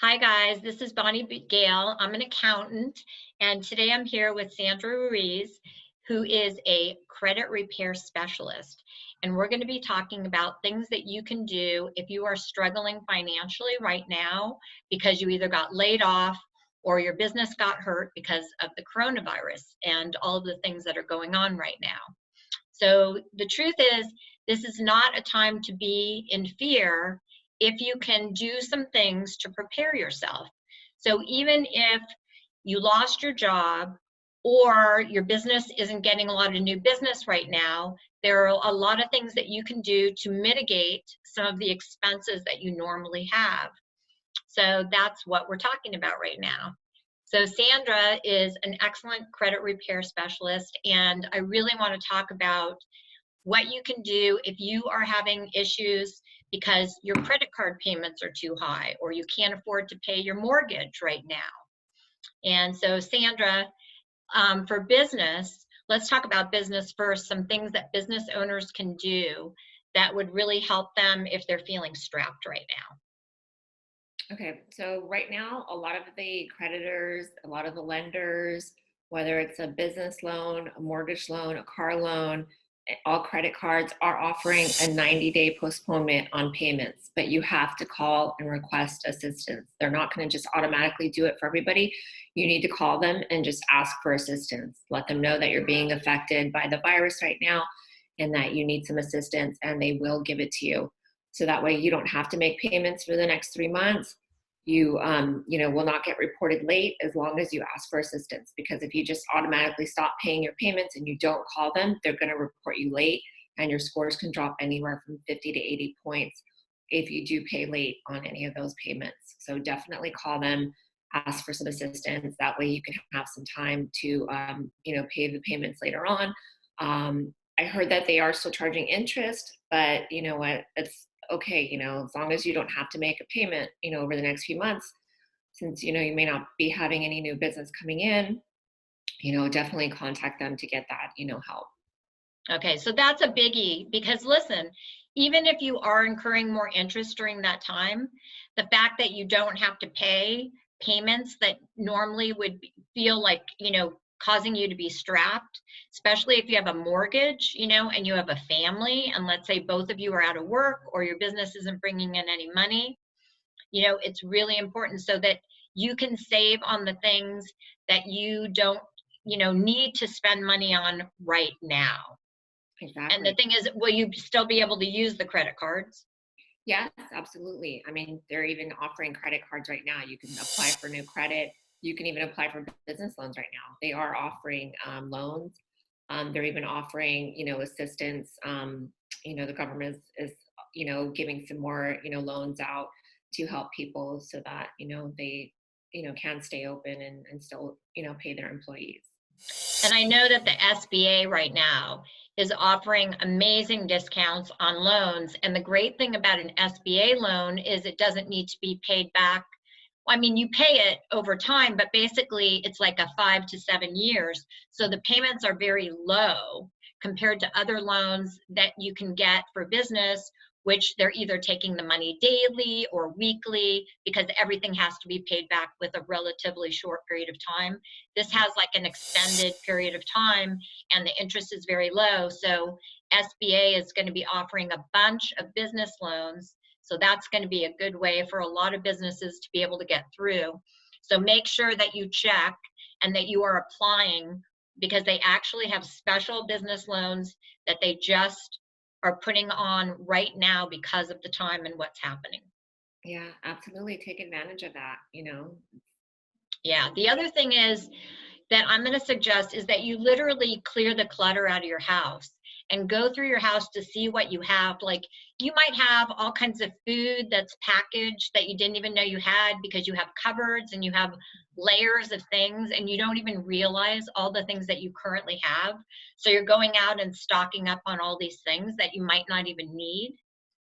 Hi guys, this is Gale. I'm an accountant, and today I'm here with Sandra Ruiz, who is a credit repair specialist. And we're going to be talking about things that you can do if you are struggling financially right now because you either got laid off or your business got hurt because of the coronavirus and all of the things that are going on right now. So the truth is, this is not a time to be in fear if you can do some things to prepare yourself. So even if you lost your job or your business isn't getting a lot of new business right now, there are a lot of things that you can do to mitigate some of the expenses that you normally have. So that's what we're talking about right now. So Sandra is an excellent credit repair specialist, and I really want to talk about what you can do if you are having issues because your credit card payments are too high or you can't afford to pay your mortgage right now. And so Sandra, for business, let's talk about business first, some things that business owners can do that would really help them if they're feeling strapped right now. Okay, so right now, a lot of the creditors, a lot of the lenders, whether it's a business loan, a mortgage loan, a car loan, all credit cards are offering a 90-day postponement on payments, but you have to call and request assistance. They're not going to just automatically do it for everybody. You need to call them and just ask for assistance. Let them know that you're being affected by the virus right now and that you need some assistance, and they will give it to you. So that way you don't have to make payments for the next 3 months. You will not get reported late as long as you ask for assistance, because if you just automatically stop paying your payments and you don't call them, they're going to report you late, and your scores can drop anywhere from 50 to 80 points if you do pay late on any of those payments. So definitely call them, ask for some assistance. That way you can have some time to pay the payments later on. I heard that they are still charging interest, but you know what, it's okay, as long as you don't have to make a payment, over the next few months, since, you may not be having any new business coming in, definitely contact them to get that, help. Okay, so that's a biggie because listen, even if you are incurring more interest during that time, the fact that you don't have to pay payments that normally would feel like, causing you to be strapped, especially if you have a mortgage, and you have a family, and let's say both of you are out of work or your business isn't bringing in any money, it's really important so that you can save on the things that you don't, need to spend money on right now. And the Exactly. thing is, will you still be able to use the credit cards? Yes, absolutely. I mean, they're even offering credit cards right now. You can apply for new credit. You can even apply for business loans right now. They are offering loans. They're even offering, assistance. The government is, giving some more, loans out to help people so that, they, can stay open and still, pay their employees. And I know that the SBA right now is offering amazing discounts on loans. And the great thing about an SBA loan is it doesn't need to be paid back. I mean, you pay it over time, but basically it's like a 5 to 7 years. So the payments are very low compared to other loans that you can get for business, which they're either taking the money daily or weekly because everything has to be paid back with a relatively short period of time. This has like an extended period of time and the interest is very low. So SBA is going to be offering a bunch of business loans. So that's going to be a good way for a lot of businesses to be able to get through. So make sure that you check and that you are applying because they actually have special business loans that they just are putting on right now because of the time and what's happening. Yeah, absolutely. Take advantage of that. Yeah. The other thing is that I'm going to suggest is that you literally clear the clutter out of your house and go through your house to see what you have. Like you might have all kinds of food that's packaged that you didn't even know you had because you have cupboards and you have layers of things and you don't even realize all the things that you currently have. So you're going out and stocking up on all these things that you might not even need.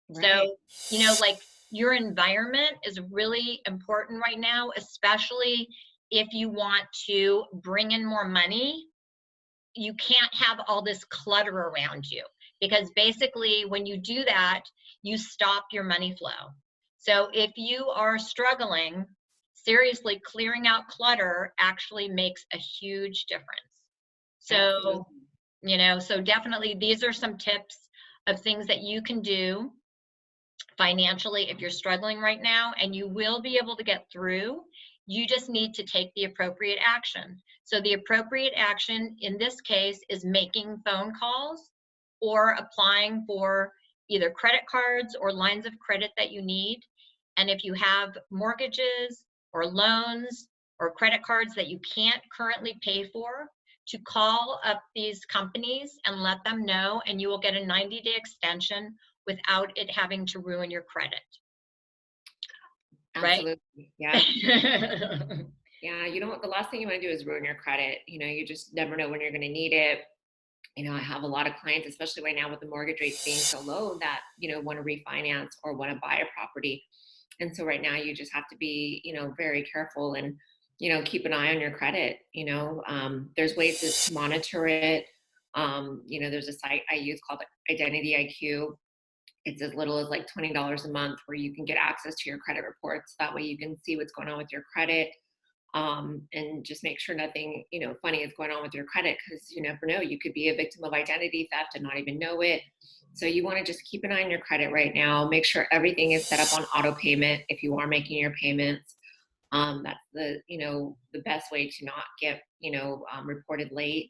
Right. So, like your environment is really important right now, especially if you want to bring in more money. You can't have all this clutter around you because basically, when you do that, you stop your money flow. So, if you are struggling, seriously, clearing out clutter actually makes a huge difference. So, Absolutely. so definitely these are some tips of things that you can do financially if you're struggling right now, and you will be able to get through. You just need to take the appropriate action. So the appropriate action in this case is making phone calls or applying for either credit cards or lines of credit that you need. And if you have mortgages or loans or credit cards that you can't currently pay for, to call up these companies and let them know, and you will get a 90-day extension without it having to ruin your credit, right? Absolutely. Yeah. Yeah. You know what? The last thing you want to do is ruin your credit. You just never know when you're going to need it. I have a lot of clients, especially right now with the mortgage rates being so low, that, want to refinance or want to buy a property. And so right now you just have to be, very careful and, keep an eye on your credit. There's ways to monitor it. There's a site I use called Identity IQ. It's as little as like $20 a month where you can get access to your credit reports. That way you can see what's going on with your credit, and just make sure nothing, funny is going on with your credit, because you never know, you could be a victim of identity theft and not even know it. So you want to just keep an eye on your credit right now. Make sure everything is set up on auto payment if you are making your payments. That's the best way to not get, reported late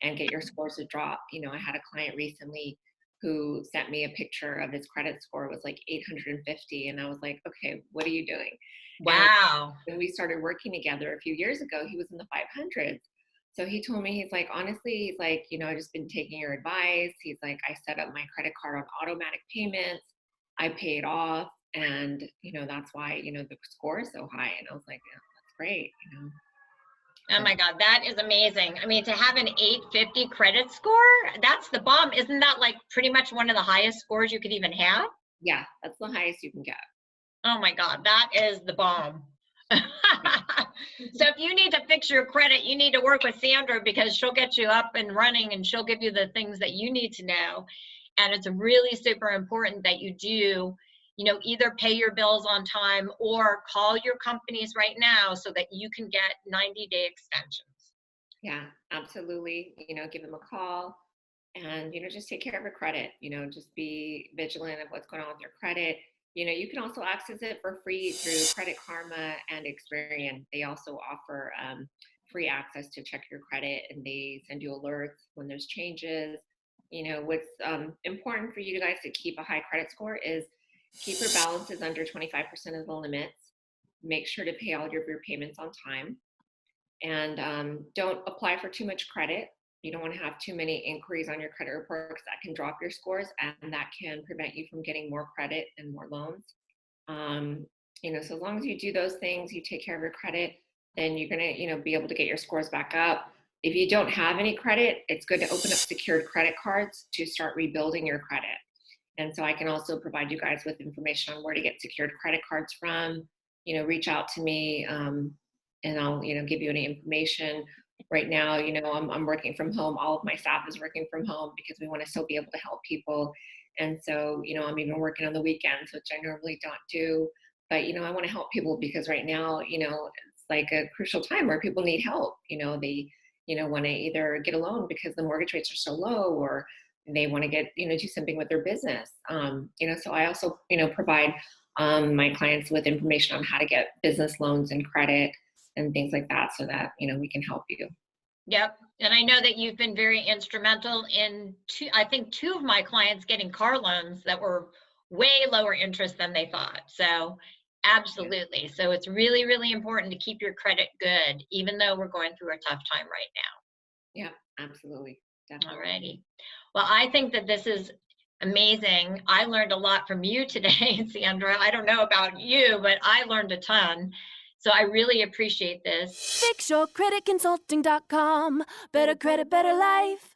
and get your scores to drop. I had a client recently who sent me a picture of his credit score was like 850. And I was like, okay, what are you doing? And Wow. when we started working together a few years ago, he was in the 500s. So he told me, he's like, honestly, he's like, I've just been taking your advice. He's like, I set up my credit card on automatic payments. I pay it off. And, that's why, the score is so high. And I was like, yeah, that's great. Oh So, my God, that is amazing. I mean, to have an 850 credit score, that's the bomb. Isn't that like pretty much one of the highest scores you could even have? yeah, that's the highest you can get. Oh my God, that is the bomb. Yeah. So if you need to fix your credit, you need to work with Sandra, because she'll get you up and running and she'll give you the things that you need to know. And it's really super important that you do, either pay your bills on time or call your companies right now so that you can get 90-day extensions. Yeah, absolutely. Give them a call and, just take care of your credit. Just be vigilant of what's going on with your credit. You can also access it for free through Credit Karma and Experian. They also offer free access to check your credit, and they send you alerts when there's changes. What's important for you guys to keep a high credit score is keep your balances under 25% of the limits. Make sure to pay all your payments on time, and don't apply for too much credit. You don't want to have too many inquiries on your credit report, because that can drop your scores and that can prevent you from getting more credit and more loans. So as long as you do those things, you take care of your credit, then you're going to, be able to get your scores back up. If you don't have any credit, it's good to open up secured credit cards to start rebuilding your credit. And so I can also provide you guys with information on where to get secured credit cards from. Reach out to me, and I'll, give you any information. Right now, I'm working from home. All of my staff is working from home because we want to still be able to help people. And so, I'm even working on the weekends, which I normally don't do. But, I want to help people because right now, it's like a crucial time where people need help. They, want to either get a loan because the mortgage rates are so low, or they want to get, do something with their business. So I also, provide my clients with information on how to get business loans and credit and things like that, so that, we can help you. Yep. And I know that you've been very instrumental in I think two of my clients getting car loans that were way lower interest than they thought. So absolutely. So it's really, really important to keep your credit good, even though we're going through a tough time right Yeah, absolutely. now. Definitely. Alrighty. Well, I think that this is amazing. I learned a lot from you today, Sandra. I don't know about you, but I learned a ton. So I really appreciate this. FixYourCreditConsulting.com. Better credit, better life.